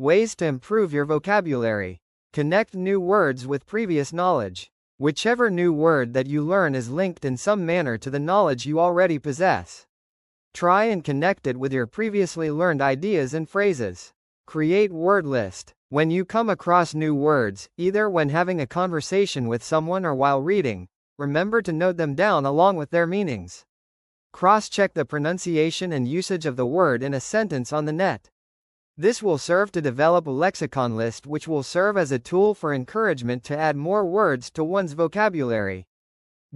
Ways to improve your vocabulary. Connect new words with previous knowledge. Whichever new word that you learn is linked in some manner to the knowledge you already possess. Try and connect it with your previously learned ideas and phrases. Create word list. When you come across new words, either when having a conversation with someone or while reading, remember to note them down along with their meanings. Cross-check the pronunciation and usage of the word in a sentence on the net. This will serve to develop a lexicon list which will serve as a tool for encouragement to add more words to one's vocabulary.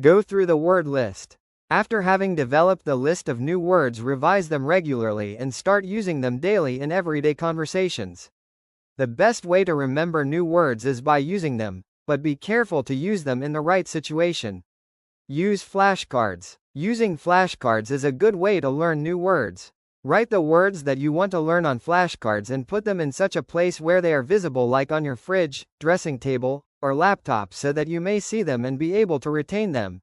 Go through the word list. After having developed the list of new words, revise them regularly and start using them daily in everyday conversations. The best way to remember new words is by using them, but be careful to use them in the right situation. Use flashcards. Using flashcards is a good way to learn new words. Write the words that you want to learn on flashcards and put them in such a place where they are visible, like on your fridge, dressing table, or laptop, so that you may see them and be able to retain them.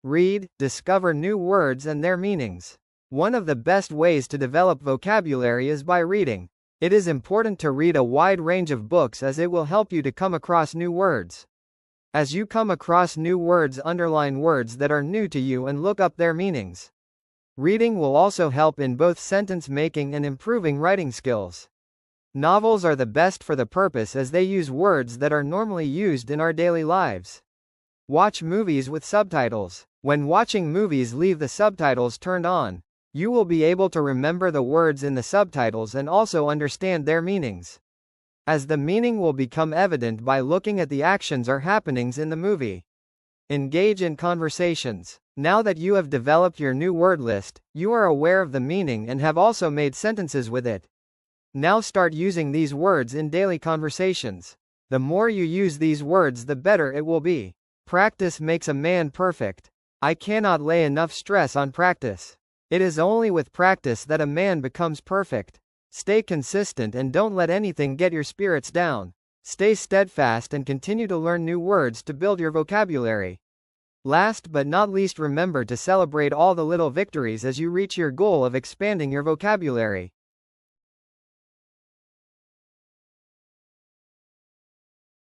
Read, discover new words and their meanings. One of the best ways to develop vocabulary is by reading. It is important to read a wide range of books as it will help you to come across new words. As you come across new words, underline words that are new to you and look up their meanings. Reading will also help in both sentence making and improving writing skills. Novels are the best for the purpose as they use words that are normally used in our daily lives. Watch movies with subtitles. When watching movies, leave the subtitles turned on. You will be able to remember the words in the subtitles and also understand their meanings, as the meaning will become evident by looking at the actions or happenings in the movie. Engage in conversations. Now that you have developed your new word list, you are aware of the meaning and have also made sentences with it. Now start using these words in daily conversations. The more you use these words, the better it will be. Practice makes a man perfect. I cannot lay enough stress on practice. It is only with practice that a man becomes perfect. Stay consistent and don't let anything get your spirits down. Stay steadfast and continue to learn new words to build your vocabulary. Last but not least, remember to celebrate all the little victories as you reach your goal of expanding your vocabulary.